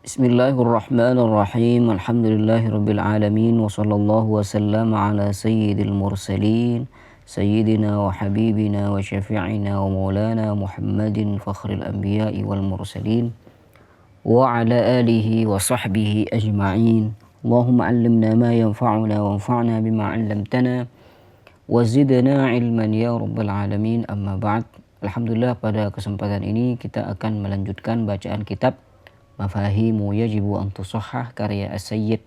Bismillahirrahmanirrahim. Alhamdulillahirabbil alamin wa sallallahu wasallam ala sayyidil mursalin sayyidina wa habibina wa syafi'ina wa maulana Muhammadin fakhril anbiya'i wal mursalin wa ala alihi wa sahbihi ajma'in. Allahumma 'allimna ma yanfa'una wanfa'na bima 'allamtana wa zidna ilman ya rabbal alamin. Amma ba'd. Alhamdulillah, pada kesempatan ini kita akan melanjutkan bacaan kitab Mafahimu Yajibu an Tusahhah karya As-Sayyid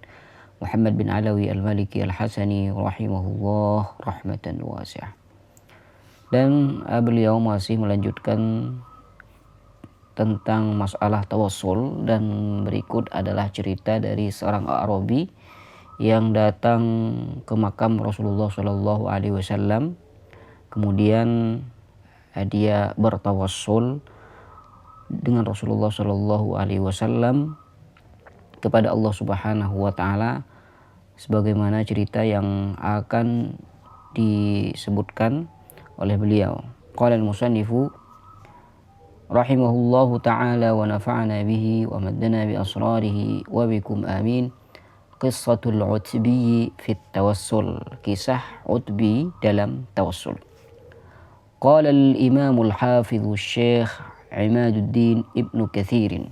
Muhammad bin Alawi Al-Maliki Al-Hasani rahimahullah rahmatan wasi'ah. Dan beliau masih melanjutkan tentang masalah tawassul, dan berikut adalah cerita dari seorang Arabi yang datang ke makam Rasulullah Shallallahu Alaihi Wasallam. Kemudian dia bertawassul dengan Rasulullah Shallallahu Alaihi Wasallam kepada Allah Subhanahu Wa Taala, sebagaimana cerita yang akan disebutkan oleh beliau. Qala al-musannifu rahimahullahu ta'ala wa nafa'ana bihi wa maddana bi asrarihi wa bikum amin. Qissatul Utbi fit tawassul, kisah Utbi dalam tawassul. Qala al-imam al-hafiz al-syekh Imaduddin Ibnu Katsir.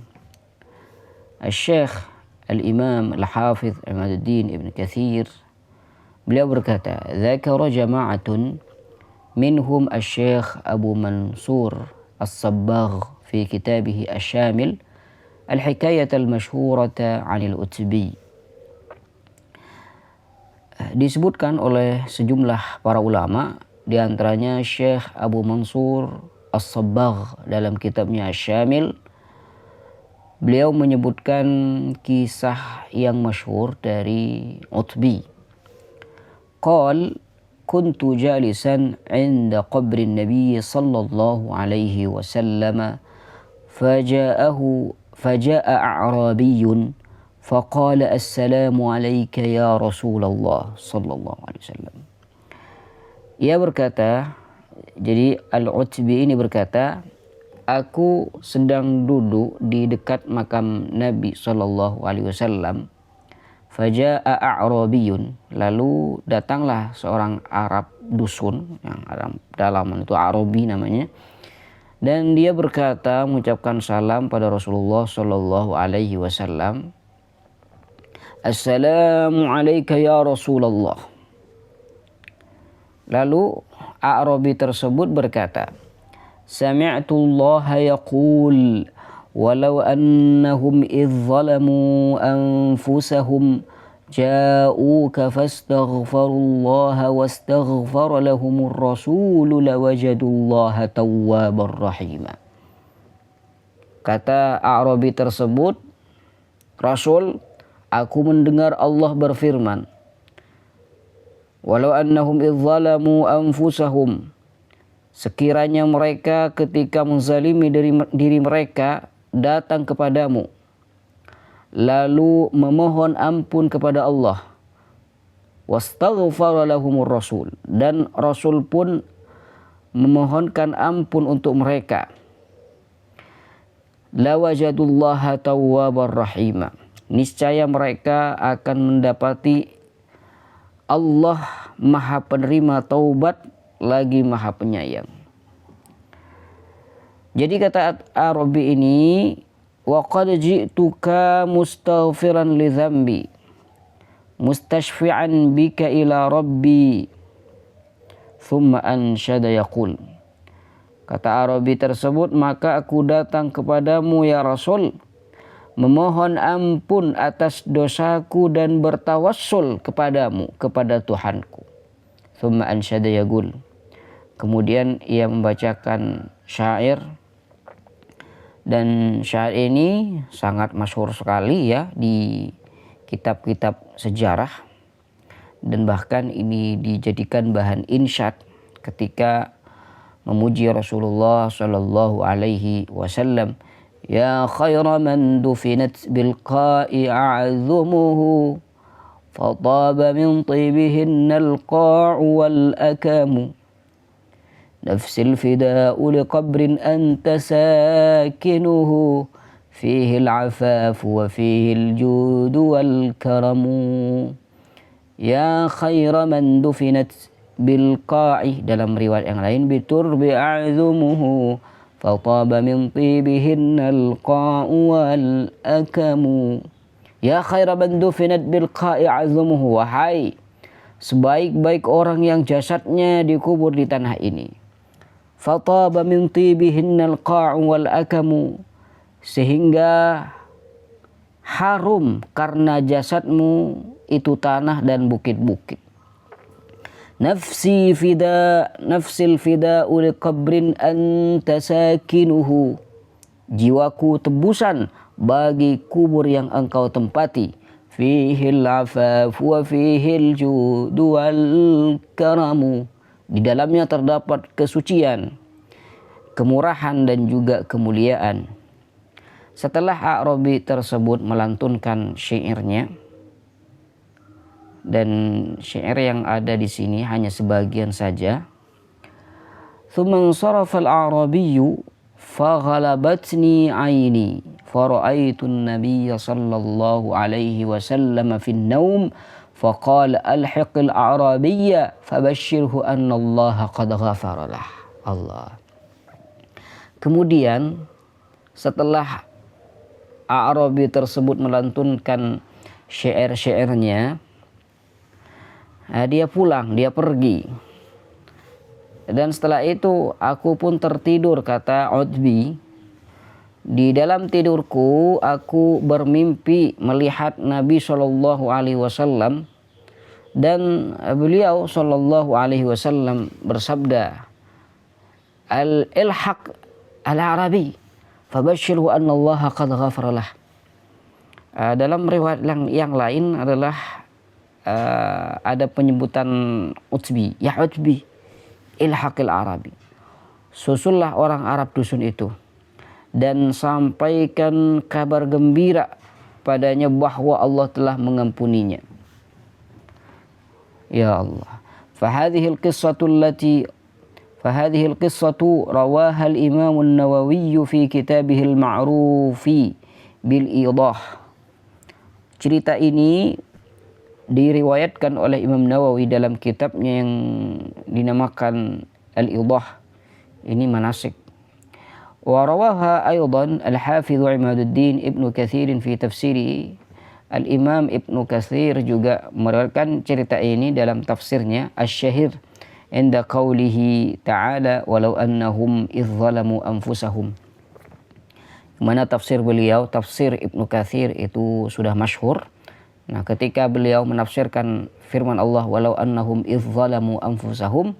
Al-Syekh Al-Imam Al-Hafiz Imaduddin Ibnu Katsir, beliau berkata, "Dzakara jama'atun minhum Al-Syekh Abu Mansur As-Sabbagh fi kitabih Asy-Syamil Al-Hikayat Al-Mashhurata 'Anil Utbi." Disebutkan oleh sejumlah para ulama, di antaranya Syekh Abu Mansur As-Sabbagh dalam kitabnya Asy-Syamil. Beliau menyebutkan kisah yang masyhur dari Utbi. Qal kuntu jalisan 'inda qabri Nabi sallallahu alaihi wasallam faja'a a'rabiyyun faqala assalamu alayka ya Rasulullah sallallahu alaihi wasallam. Ia berkata, jadi Al-Utbi ini berkata, aku sedang duduk di dekat makam Nabi Sallallahu Alaihi Wasallam. Faja'a a'rabiyun, lalu datanglah seorang Arab dusun, yang dalam itu Arabi namanya, dan dia berkata, mengucapkan salam pada Rasulullah Sallallahu Alaihi Wasallam. Assalamu alayka ya Rasulullah. Lalu A'rabi tersebut berkata, Sami'tu Allah yaqul walau annahum idh zalamu anfusahum ja'uka fastaghfarullaha wastaghfara lahumur rasul lawajadullaha tawwabar rahima. Kata A'rabi tersebut, Rasul, aku mendengar Allah berfirman, walau annahum idzalamu anfusahum, sekiranya mereka ketika menzalimi diri mereka datang kepadamu lalu memohon ampun kepada Allah, wastaghfara lahumur rasul, dan Rasul pun memohonkan ampun untuk mereka, lawajadullaha tawwabar rahima, niscaya mereka akan mendapati Allah Maha Penerima Taubat lagi Maha Penyayang. Jadi kata Arabi ini, wa qad ji'tuka mustaghfiran li dzambi mustashfi'an bika ila rabbi thumma ansyada yaqul. Kata Arabi tersebut, maka aku datang kepadamu ya Rasul, memohon ampun atas dosaku dan bertawassul kepadamu, kepada Tuhanku. Thumma ansyada yaqul. Kemudian ia membacakan syair, dan syair ini sangat masyhur sekali ya di kitab-kitab sejarah, dan bahkan ini dijadikan bahan insyad ketika memuji Rasulullah Shallallahu Alaihi Wasallam. Ya khaira man dufinat bilqa'i a'zumuhu fataba min tibihinna alqa'u wal akamu nafsil fida'u liqabrin anta sakinuhu فيه العفاف وفيه الجود والكرم يا خير من دفنت بالقاع dalam riwayat yang lain biturbi a'zumuhu fataba min tibihinna alqa'u wal akamu ya khaira man dufinat bilqa'i a'zumuhu wahai sebaik-baik orang yang jasadnya dikubur di tanah ini fataba min tibihinna alqa'u wal akamu sehingga harum karena jasadmu itu tanah dan bukit-bukit. Nafsil fida uli qabrin anta sakinuhu. Jiwaku tebusan bagi kubur yang engkau tempati. Fihil afaf wa fihil judu wal karamu. Di dalamnya terdapat kesucian, kemurahan dan juga kemuliaan. Setelah A'rabi tersebut melantunkan syairnya, dan syair yang ada di sini hanya sebagian saja. Thumma sarafa al-A'rabiyyu faghalabatni 'aini fara'aitu an-nabiyya sallallahu alaihi wasallam fi an-nawm faqala alhiq al-A'rabiyya fabashshirhu anna Allah qad ghafara lah. Allah. Kemudian setelah A'rabi tersebut melantunkan syair-syairnya, dia pulang, dia pergi. Dan setelah itu aku pun tertidur, kata Utbi. Di dalam tidurku aku bermimpi melihat Nabi SAW dan beliau SAW bersabda, Al-ilhaq al-Arabi fabashshirhu anna Allah qad ghafara lah. Dalam riwayat yang lain adalah ada penyebutan Utbi, ya Utbi ilhaqil Arabi, susullah orang Arab dusun itu dan sampaikan kabar gembira padanya bahwa Allah telah mengampuninya. Ya Allah. Fahadhihi al-qissatu rawaha al-Imam an-Nawawi fi kitabih al-Ma'ruf bil idah. Cerita ini diriwayatkan oleh Imam Nawawi dalam kitabnya yang dinamakan Al-Idah, ini manasik. Wa rawaha aidan Al-Hafidz Imaduddin Ibnu Katsir fi tafsirihi. Al-Imam Ibnu Katsir juga meriwayatkan cerita ini dalam tafsirnya Asy-Syahir inda qaulihi ta'ala walau annahum idz zalamu anfusahum. Mana tafsir beliau, tafsir Ibnu Katsir itu sudah masyhur. Nah, ketika beliau menafsirkan firman Allah walau annahum idz zalamu anfusahum,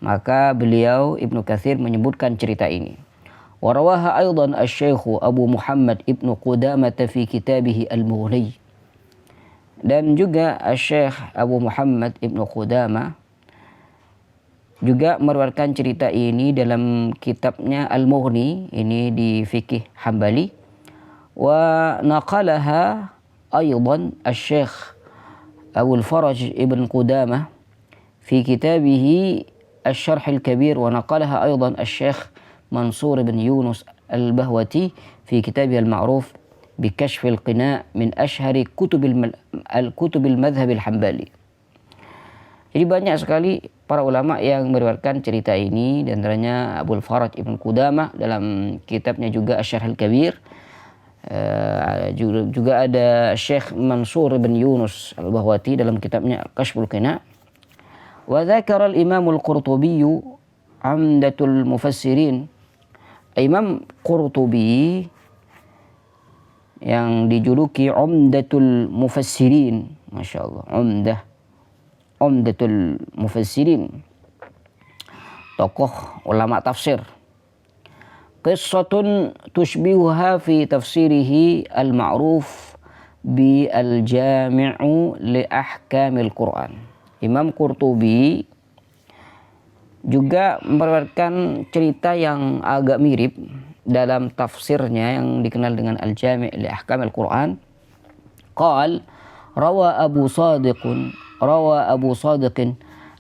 maka beliau Ibnu Katsir menyebutkan cerita ini. Wa rawaha aidan asy-Syaikh Abu Muhammad Ibnu Qudamah fi kitabih Al-Mughni. Dan juga Asy-Syaikh Abu Muhammad Ibnu Qudamah juga meriwayatkan cerita ini dalam kitabnya Al-Mughni, ini di fikih Hambali. Wa naqalaha aidan Asy-Syaikh Abu al-Faraj Ibn Qudamah fi kitabih Asy-Syarh al-Kabir, wa naqalaha aidan Asy-Syaikh Mansur bin Yunus al-Bahwati fi kitabih al-Ma'ruf bi Kashf al-Qina' min ashhari kutub al-madhhab al-Hambali. Jadi banyak sekali para ulama yang meriwayatkan cerita ini, dan antaranya Abul Faraj Ibn Qudamah dalam kitabnya juga Asy-Syarh al-Kabir. Juga ada Syekh Mansur bin Yunus al-Bahwati dalam kitabnya Kashful Qina'. Wa dzakara al-Imam al-Qurtubi Umdatul Mufassirin. Imam Qurtubi yang dijuluki Umdatul Mufassirin, Masya Allah, Umdatul Mufassirin, tokoh ulama tafsir. Qissatun tushbihuha fi tafsirihi al-ma'ruf bi al-jami'u li ahkamil Qur'an. Imam Qurtubi juga meriwayatkan cerita yang agak mirip dalam tafsirnya yang dikenal dengan Al-Jami' li Ahkamil Quran. Qal rawa Abu Sadiq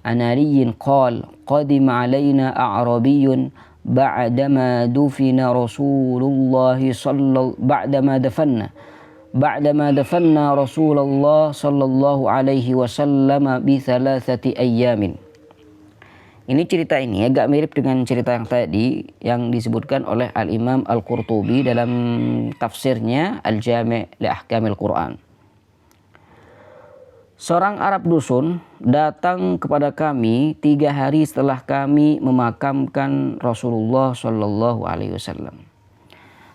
an Ali qal qadima alaina a'rabiyyun بعدما دفن رسول الله بعدما دفنا رسول الله صلى الله عليه وسلم بثلاثة أيام. Ini cerita ini agak mirip dengan cerita yang tadi yang disebutkan oleh Al-Imam Al-Qurtubi dalam tafsirnya Al-Jami' li Ahkamil Quran. Seorang Arab dusun datang kepada kami 3 hari setelah kami memakamkan Rasulullah sallallahu alaihi wasallam.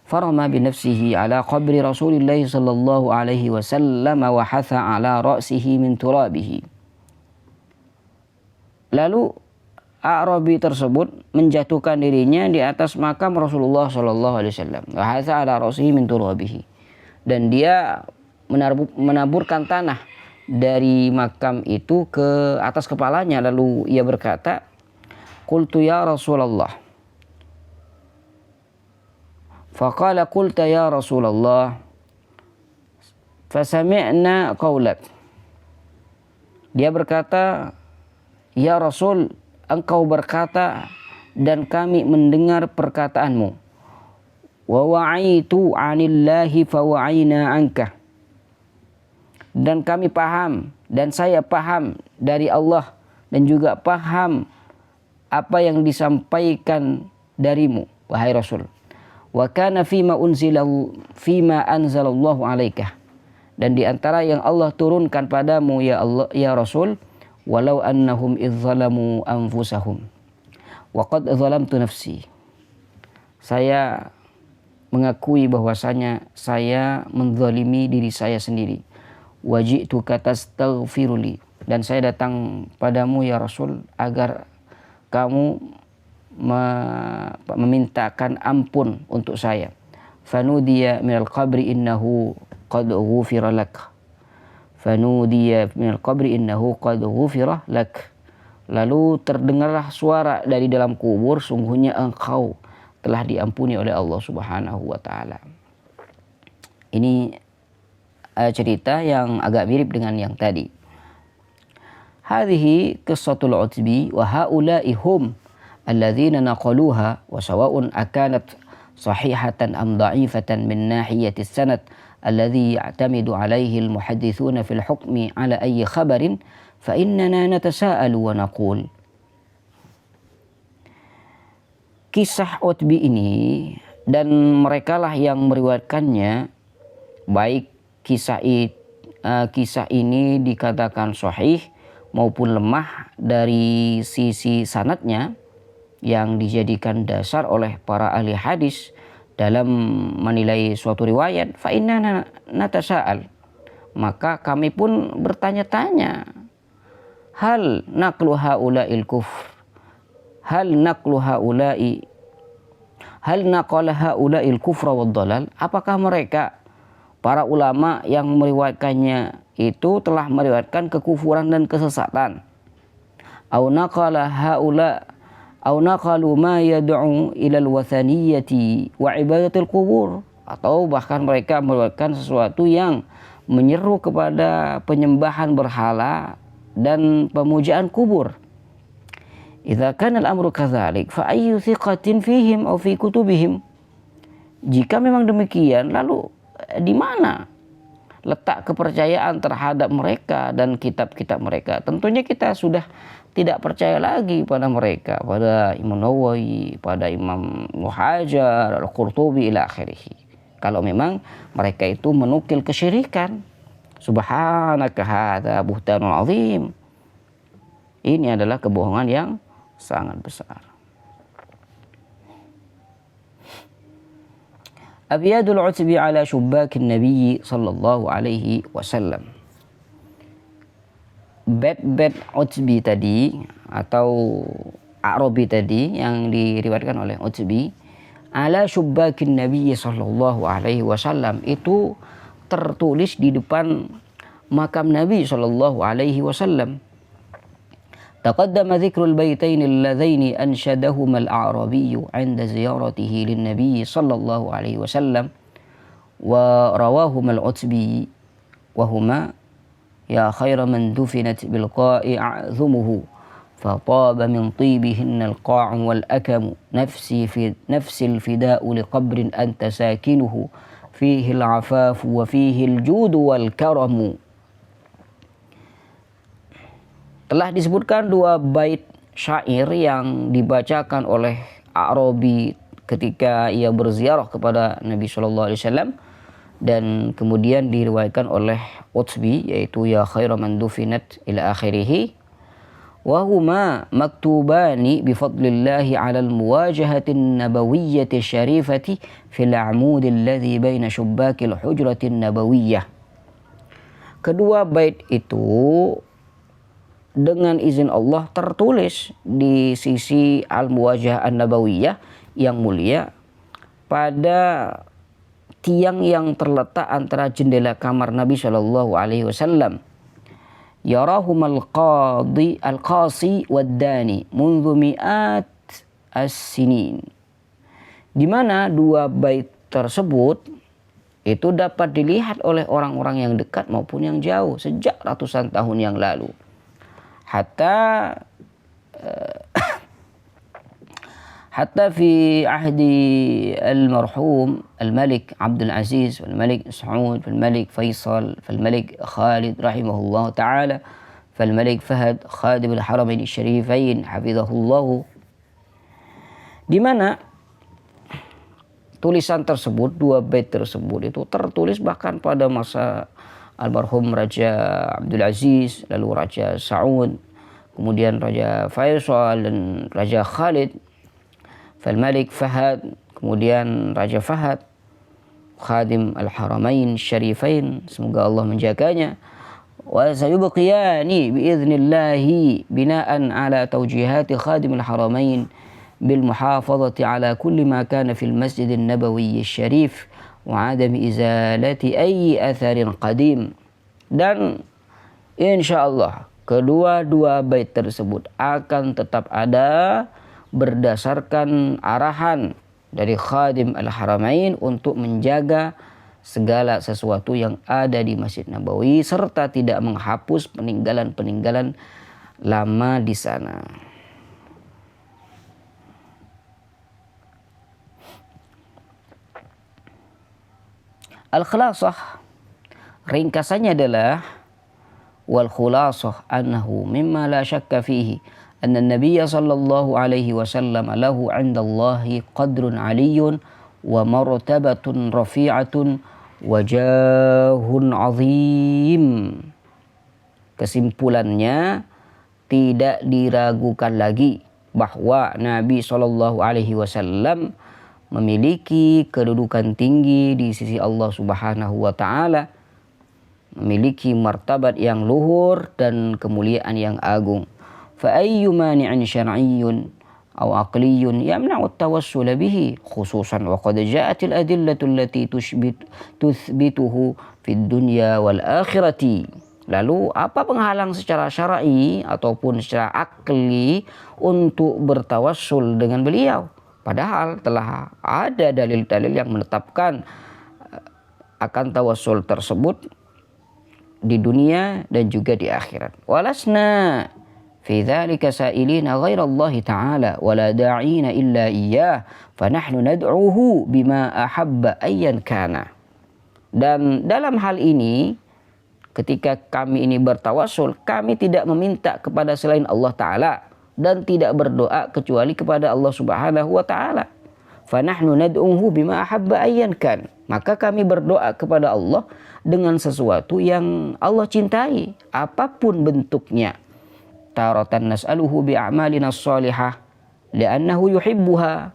Farama bi nafsihi ala qabri Rasulillah sallallahu alaihi wasallam wa hatha ala ra'sihi min turabihi. Lalu A'rabi tersebut menjatuhkan dirinya di atas makam Rasulullah sallallahu alaihi wasallam. Wa hatha ala ra'sihi min turabihi. Dan dia menaburkan tanah dari makam itu ke atas kepalanya, lalu ia berkata, "Qultu ya Rasulullah." Faqala qulta ya Rasulullah fasami'na qaulak. Dia berkata, "Ya Rasul, engkau berkata dan kami mendengar perkataanmu. Wa wa'aitu 'anillahi fa wa'aina 'anka." Dan kami paham dan saya paham dari Allah dan juga paham apa yang disampaikan darimu wahai Rasul. Wa kana fima anzalallahu 'alaika. Dan di antara yang Allah turunkan padamu ya Allah ya Rasul, walau annahum idzalamu anfusahum wa qad zalamtu nafsi. Saya mengakui bahwasanya saya menzalimi diri saya sendiri. Waji'tuka tastaghfiruli, dan saya datang padamu ya Rasul agar kamu memintakan ampun untuk saya. Fanudiya minal qabri innahu qad ghufira lak. Fanudiya minal qabri innahu qad ghufira lak. Lalu terdengarlah suara dari dalam kubur, sungguhnya engkau telah diampuni oleh Allah Subhanahu wa taala. Ini cerita yang agak mirip dengan yang tadi. Hadhihi qissatul utbi wa haula'i hum alladzina naqaluha wa sawa'un akanat sahihatan am dha'ifatan min nahiyati sanad alladhi ya'tamidu 'alayhi al-muhaddithuna fil hukmi 'ala ayyi khabarin fa innana natasa'alu wa naqul. Kisah Utbi ini dan merekalah yang meriwayatkannya, baik kisah ini dikatakan sahih maupun lemah dari sisi sanadnya yang dijadikan dasar oleh para ahli hadis dalam menilai suatu riwayat, fa inna natasa'al, maka kami pun bertanya-tanya, hal naqlu haula'il kufr, hal naqala haula'il kufra wad dalal, apakah mereka para ulama yang meriwayatkannya itu telah meriwayatkan kekufuran dan kesesatan. Au naqalu ma yad'u ila al-wathaniyati wa ibadatil qubur, atau bahkan mereka meriwayatkan sesuatu yang menyeru kepada penyembahan berhala dan pemujaan kubur. Idza kana al-amru kadzalik fa ayyu thiqatin fihim aw fi kutubihim. Jika memang demikian, lalu di mana letak kepercayaan terhadap mereka dan kitab-kitab mereka? Tentunya kita sudah tidak percaya lagi pada mereka, pada Imam Nawawi, pada Imam Muhajar, Al-Qurtubi ila akhirih. Kalau memang mereka itu menukil kesyirikan. Subhanaka hadza buhtanul azim. Ini adalah kebohongan yang sangat besar. Abyadul Utbi ala syubbakin Nabi sallallahu alaihi wasallam. Bait-bait Utbi tadi atau A'rabi tadi yang diriwayatkan oleh Utbi ala syubbakin Nabi sallallahu alaihi wasallam itu tertulis di depan makam Nabi sallallahu alaihi wasallam. تقدم ذكر البيتين اللذين أنشدهما الأعرابي عند زيارته للنبي صلى الله عليه وسلم ورواهما العتبي وهما يا خير من دفنت بالقاء أعظمه فطاب من طيبهن القاع والأكم نفسي الفداء لقبر أنت ساكنه فيه العفاف وفيه الجود والكرم. Telah disebutkan dua bait syair yang dibacakan oleh A'rabi ketika ia berziarah kepada Nabi SAW, dan kemudian diriwayatkan oleh Utsbi, yaitu ya khaira man dufinat ila akhirih, wa huma maktubani bifadlillahi ala almuwajahati nabawiyyati syarifati fil a'mud alladhi baina syubbakil hujrati nabawiyyah. Kedua bait itu dengan izin Allah tertulis di sisi Al-Muwajah An-Nabawiyah yang mulia pada tiang yang terletak antara jendela kamar Nabi Shallallahu Alaihi Wasallam. Yarahum al-qasi wad-dani mundu mi'at as-sinin. Di mana dua bait tersebut itu dapat dilihat oleh orang-orang yang dekat maupun yang jauh sejak ratusan tahun yang lalu. Hatta fi ahdi al-marhum al-Malik Abdul Aziz wal-Malik Saud wal-Malik Faisal wal-Malik Khalid rahimahullah ta'ala wal-Malik Fahad khadim al-Haramain al-Syarifain hafizahullah, di mana tulisan tersebut, dua bait tersebut itu tertulis bahkan pada masa almarhum Raja Abdul Aziz, lalu Raja Saud, kemudian Raja Faisal dan Raja Khalid, Fal-Malik Fahad, kemudian Raja Fahad, Khadim Al-Haramain Syarifain, semoga Allah menjaganya. Wa sayubqiyani biidznillahi bina'an ala tawjihati Khadim Al-Haramain bil muhafazati ala kulli ma kana fil Masjid An-Nabawi Syarif wa adami izalati ayyi atharin qadim. Dan insyaallah kedua-dua bait tersebut akan tetap ada berdasarkan arahan dari Khadim Al-Haramain untuk menjaga segala sesuatu yang ada di Masjid Nabawi serta tidak menghapus peninggalan-peninggalan lama di sana. Al-khulasah, ringkasannya adalah wal khulasah annahu mimma la syakka fihi anna an-nabiy sallallahu alaihi wasallam lahu 'inda Allahi qadrun 'aliyyun wa martabatun rafi'atun wa jahun 'azim. Kesimpulannya, tidak diragukan lagi bahwa Nabi sallallahu alaihi wasallam memiliki kedudukan tinggi di sisi Allah Subhanahu wa taala, memiliki martabat yang luhur dan kemuliaan yang agung. Fa ayyu mani'in syar'iyyun aw aqliyyun yamna'u at-tawassul bihi khususan wa qad ja'at al-adillatu allati tuthbituhu fid dunya wal akhirati. Lalu apa penghalang secara syar'i ataupun secara akli untuk bertawassul dengan beliau? Padahal telah ada dalil-dalil yang menetapkan akan tawassul tersebut di dunia dan juga di akhirat. Walasna fi dzalika sa'ilina ghairallahi ta'ala wala da'ina illa iyyah fa nahnu nad'uhu bima ahabba ayyan kana. Dan dalam hal ini ketika kami ini bertawassul, kami tidak meminta kepada selain Allah Ta'ala dan tidak berdoa kecuali kepada Allah Subhanahu wa taala. Fa nahnu nad'uhu bima ahabba ayyan kan. Maka kami berdoa kepada Allah dengan sesuatu yang Allah cintai, apapun bentuknya. Taratan nas'aluhu bi a'malina shalihah li'annahu yuhibbuha.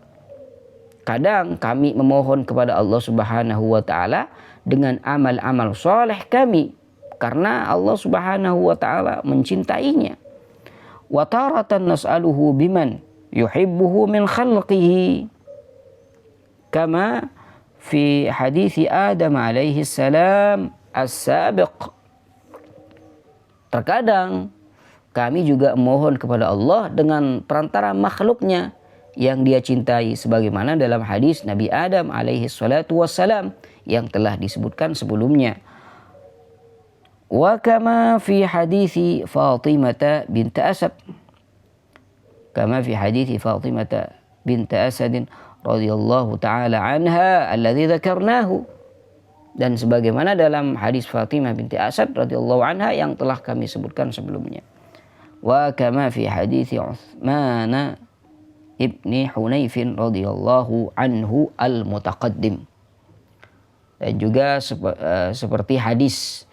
Kadang kami memohon kepada Allah Subhanahu wa taala dengan amal-amal saleh kami karena Allah Subhanahu wa taala mencintainya. Wa taratan nas'aluhu biman yuhibbuhu min khalqihi kama fi hadithi Adam alaihi salam as-sabiq. Terkadang kami juga mohon kepada Allah dengan perantara makhluknya yang dia cintai sebagaimana dalam hadis Nabi Adam alaihi salatu wassalam yang telah disebutkan sebelumnya. Wa kama fi hadithi Fatimah bint Asad. Dan sebagaimana dalam hadis Fatimah binti Asad radhiyallahu anha, wa kama fi hadithi Abi Bakar Siddiq radhiyallahu anhu, wa kama fi hadithi Umar bin Khattab radhiyallahu anhu, wa kama fi hadithi Utsman bin Affan radhiyallahu anhu, wa kama fi hadithi kama fi hadithi Fatimah bint Asad radhiyallahu taala anha alladzi dzakarnahu, dan sebagaimana dalam hadis Fatimah binti Asad radhiyallahu anha yang telah kami sebutkan sebelumnya. Wa kama fi hadithi Utsman ibni Hunayf radhiyallahu anhu al-mutaqaddim. Dan juga seperti hadis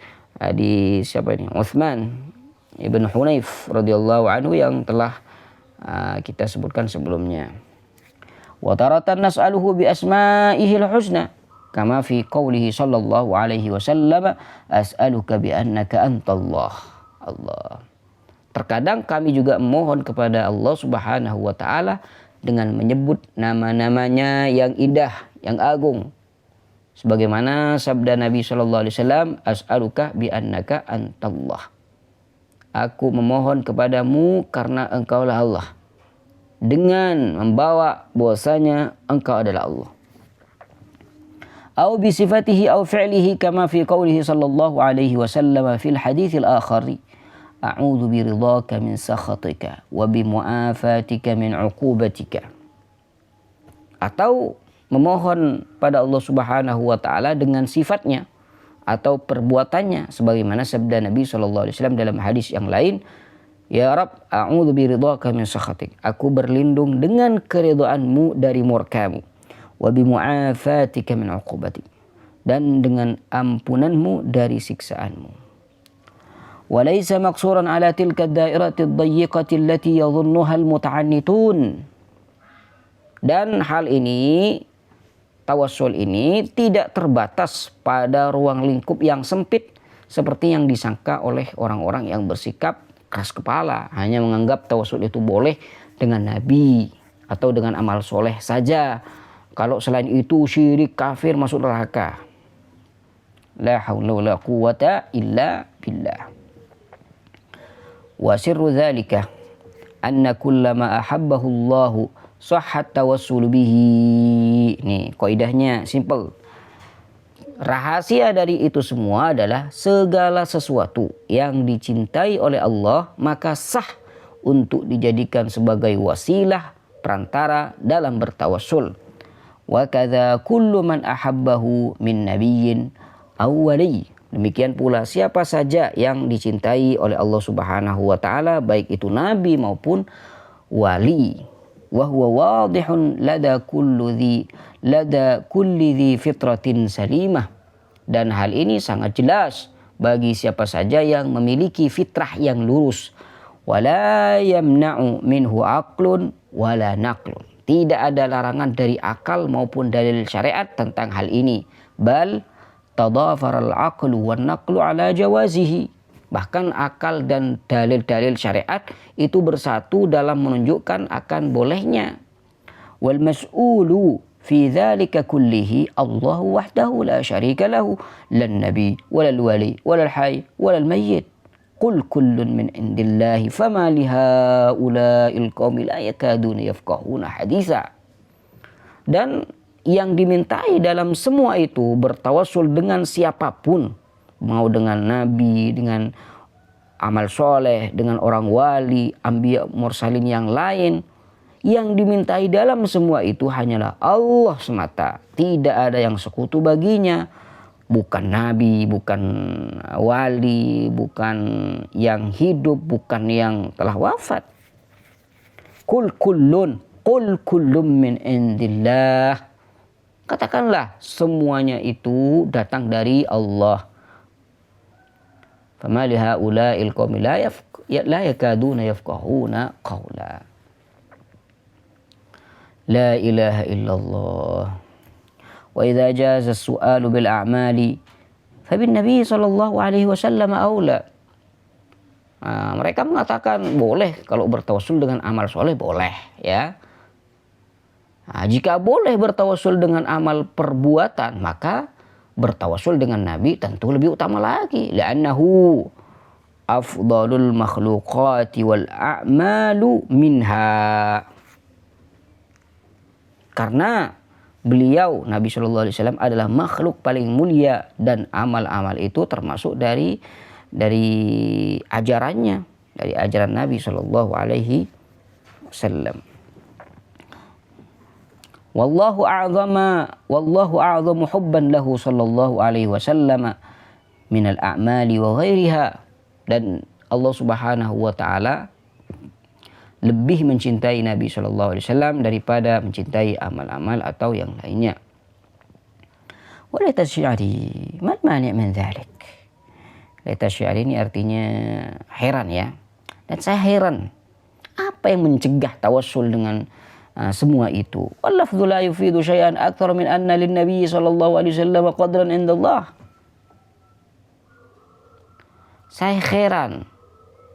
siapa ini? Utsman ibn Hunayf radhiyallahu anhu yang telah kita sebutkan sebelumnya. Wa taratan nas'aluhu bi asma'ihil husna kama fi qoulihi sallallahu alaihi wasallam as'aluka bi annaka antallah. Allah. Terkadang kami juga memohon kepada Allah Subhanahu wa taala dengan menyebut nama-namanya yang indah, yang agung. Sebagaimana sabda Nabi sallallahu alaihi wasallam, as'aluka bi annaka antallah. Aku memohon kepadamu karena engkaulah Allah, dengan membawa bahwasanya engkau adalah Allah. Au bi sifatihi au fi'lihi kama fi qoulihi sallallahu alaihi wasallam fil haditsil akhari a'udzu bi ridhaka min sakhatika wa bi mu'afatika min 'uqubatika. Atau memohon pada Allah Subhanahu wa taala dengan sifatnya atau perbuatannya, sebagaimana sabda Nabi sallallahu alaihi wasallam dalam hadis yang lain, ya Rabb, a'udzu bi ridhaka min sakhatik. Aku berlindung dengan keridhaanmu dari murkamu. Wa bi mu'afatika min 'uqubatik. Dan dengan ampunanmu dari siksaanmu. Wa laysa maqsuran ala tilka ad-da'irati ad-dayyiqati allati yadhunnuha al-muta'annitun. Dan hal ini, tawassul ini tidak terbatas pada ruang lingkup yang sempit seperti yang disangka oleh orang-orang yang bersikap keras kepala, hanya menganggap tawassul itu boleh dengan nabi atau dengan amal soleh saja. Kalau selain itu syirik, kafir, masuk neraka. La haula wala quwwata illa billah. Wa sirru dzalika anna kullama ahabbahu Allahu sahhat tawassul bihi. Nih kaidahnya simple. Rahasia dari itu semua adalah segala sesuatu yang dicintai oleh Allah maka sah untuk dijadikan sebagai wasilah, perantara dalam bertawassul. Wa kadza kullu man ahabbahu min nabiyyin aw wali. Demikian pula siapa saja yang dicintai oleh Allah Subhanahu wa taala, baik itu nabi maupun wali. Wa huwa wadihun lada kulli dhi fitratin salimah. Dan hal ini sangat jelas bagi siapa saja yang memiliki fitrah yang lurus. Wala yamna'u minhu aqlun wala naqlun. Tidak ada larangan dari akal maupun dalil syariat tentang hal ini. Bal tadafaral aqlu wan naqlu ala jawazihi. Bahkan akal dan dalil-dalil syariat itu bersatu dalam menunjukkan akan bolehnya. Wal mas'ulu fi dzalika kullihi Allahu wahdahu la syarika lahu lan nabi walal wali walal hayy walal mayyit. Qul kullun min indillahi fama lihaula'il qaumi la yakaduna yafqahuna haditsa. Dan yang dimintai dalam semua itu bertawassul dengan siapapun, mau dengan nabi, dengan amal soleh, dengan orang wali, anbiya mursalin yang lain. Yang dimintai dalam semua itu hanyalah Allah semata. Tidak ada yang sekutu baginya. Bukan nabi, bukan wali, bukan yang hidup, bukan yang telah wafat. Qul kullun min indillah. Katakanlah semuanya itu datang dari Allah. Fama lihaula'il qaumi la yakaduna yafqahuna qawla. La ilaha illallah. Wa idza jaza as-su'alu bil a'mali fa bin nabi sallallahu alaihi wasallam aula. Mereka mengatakan boleh kalau bertawassul dengan amal soleh, boleh ya. Jika boleh bertawassul dengan amal perbuatan, maka bertawassul dengan nabi tentu lebih utama lagi. Li'annahu afdalul makhluqati wal a'malu minha. Karena beliau Nabi Shallallahu Alaihi Wasallam adalah makhluk paling mulia dan amal-amal itu termasuk dari ajarannya, dari ajaran Nabi Shallallahu Alaihi wasallam. Wallahu a'zamu hubban lahu sallallahu alaihi wasallam minal a'mali wa ghairiha. Dan Allah Subhanahu wa taala lebih mencintai Nabi sallallahu alaihi wasallam daripada mencintai amal-amal atau yang lainnya. Walaita syi'ari mal mani' min dzalik. Laita syi'ari ini artinya heran ya. Dan saya heran, apa yang mencegah tawassul dengan semua itu? Wal-lafdzu la yufidu syai'an aktsara min anna lin-nabi sallallahu alaihi wasallam qadran indallah. Saya heran,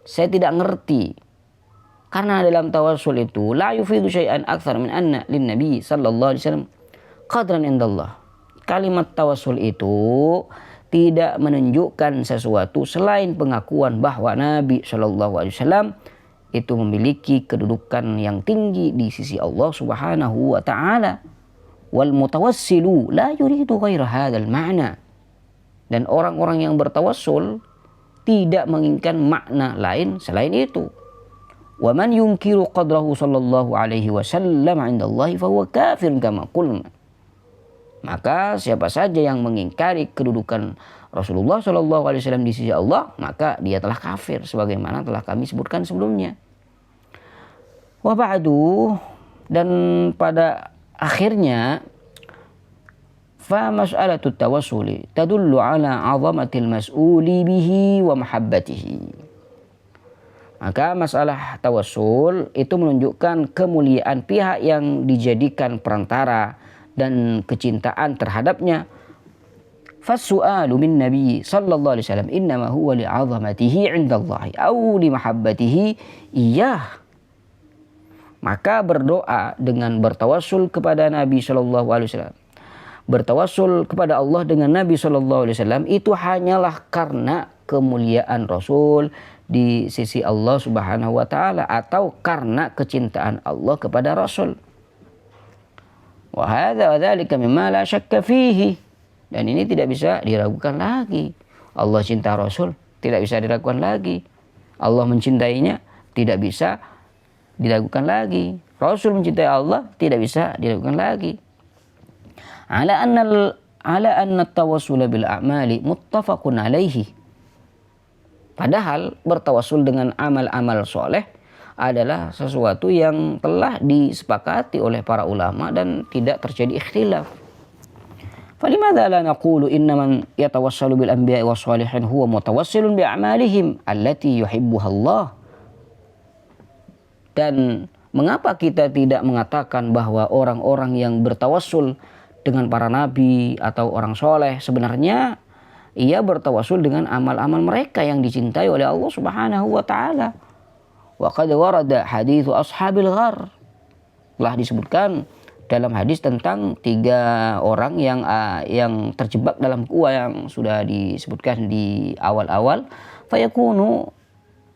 saya tidak ngerti. Karena dalam tawassul itu la yufidu syai'an aktsara min anna lin-nabi sallallahu alaihi wasallam qadran indallah. Kalimat tawassul itu tidak menunjukkan sesuatu selain pengakuan bahwa Nabi sallallahu alaihi wasallam itu memiliki kedudukan yang tinggi di sisi Allah Subhanahu wa taala. Wal mutawassilu la yuridu ghaira hadzal ma'na. Dan orang-orang yang bertawassul tidak menginginkan makna lain selain itu. Wa man yunkiru qadrahu sallallahu alaihi wasallam 'indallahi fa huwa kafir kama qulna. Maka siapa saja yang mengingkari kedudukan Rasulullah sallallahu alaihi wasallam di sisi Allah, maka dia telah kafir sebagaimana telah kami sebutkan sebelumnya. Wa ba'du, dan pada akhirnya fa mas'alatu tawassuli tadullu ala 'azamatil mas'uli bihi wa mahabbatihi. Maka masalah tawassul itu menunjukkan kemuliaan pihak yang dijadikan perantara dan kecintaan terhadapnya. Fas-su'alu min Nabi sallallahu alaihi wasallam innama huwa li'azamatihi 'indallahi aw li mahabbatihi iyyah. Maka berdoa dengan bertawassul kepada Nabi sallallahu alaihi wasallam, bertawassul kepada Allah dengan Nabi sallallahu alaihi wasallam itu hanyalah karena kemuliaan Rasul di sisi Allah Subhanahu wa taala atau karena kecintaan Allah kepada Rasul. Wa hadza wa dzalika mimma la syakka fihi. Dan ini tidak bisa diragukan lagi. Allah cinta Rasul tidak bisa diragukan lagi. Allah mencintainya tidak bisa diragukan lagi. Rasul mencintai Allah tidak bisa diragukan lagi. Ala anna tawassul bil a'mali muttafaqun alaihi. Padahal bertawassul dengan amal-amal soleh adalah sesuatu yang telah disepakati oleh para ulama dan tidak terjadi ikhtilaf. Falimadza la naqulu inna man yatawassalu bil anbiya'i was shalihin huwa mutawassilun bi a'malihim allati yuhibbuha Allah. Dan mengapa kita tidak mengatakan bahwa orang-orang yang bertawassul dengan para nabi atau orang soleh sebenarnya ia bertawassul dengan amal-amal mereka yang dicintai oleh Allah Subhanahu wa taala. Wa qad warada haditsu ashabil ghar. Telah disebutkan dalam hadis tentang 3 orang yang terjebak dalam gua yang sudah disebutkan di awal-awal. Fayakunu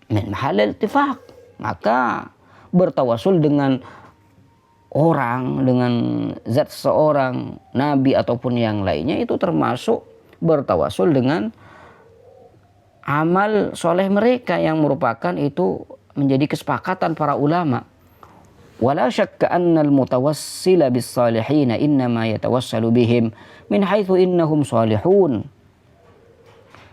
min mahal iltifaq. Maka bertawassul dengan orang, dengan zat seorang nabi ataupun yang lainnya itu termasuk bertawassul dengan amal soleh mereka yang merupakan itu menjadi kesepakatan para ulama. Wala syakka annal mutawassila bis salihin innama yatawassalu bihim min haitsu innahum salihun.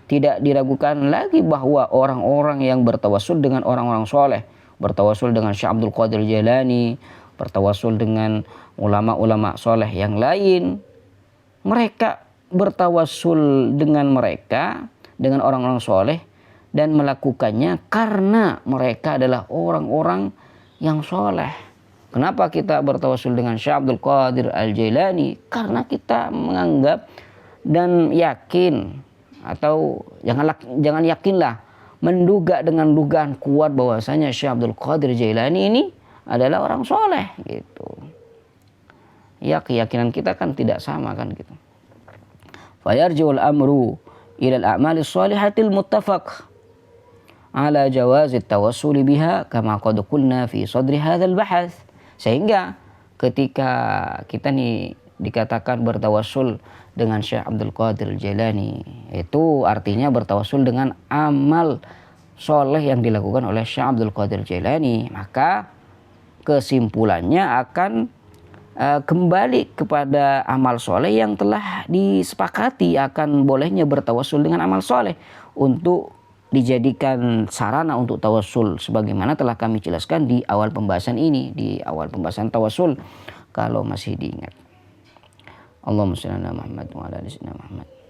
Tidak diragukan lagi bahwa orang-orang yang bertawassul dengan orang-orang soleh, bertawassul dengan Syekh Abdul Qadir Jailani, bertawassul dengan ulama-ulama soleh yang lain, mereka bertawassul dengan mereka, dengan orang-orang soleh dan melakukannya karena mereka adalah orang-orang yang soleh. Kenapa kita bertawassul dengan Syekh Abdul Qadir Al-Jailani? Karena kita menganggap dan yakin, atau jangan yakinlah, menduga dengan dugaan kuat bahwasanya Syekh Abdul Qadir Jailani ini adalah orang soleh gitu. Ya, keyakinan kita kan tidak sama kan gitu. Fayarji'ul amru ila al-a'malis shalihatil muttafaq ala jawazit tawassuli biha kama qad qulna fi sadri hadzal bahath. Sehingga ketika kita nih dikatakan bertawassul dengan Syekh Abdul Qadir Jailani, itu artinya bertawassul dengan amal soleh yang dilakukan oleh Syekh Abdul Qadir Jailani, maka kesimpulannya akan kembali kepada amal soleh yang telah disepakati akan bolehnya bertawasul dengan amal soleh untuk dijadikan sarana untuk tawasul sebagaimana telah kami jelaskan di awal pembahasan ini, di awal pembahasan tawasul kalau masih diingat. Allahumma shalli ala Muhammad wa ala ali sayyidina Muhammad.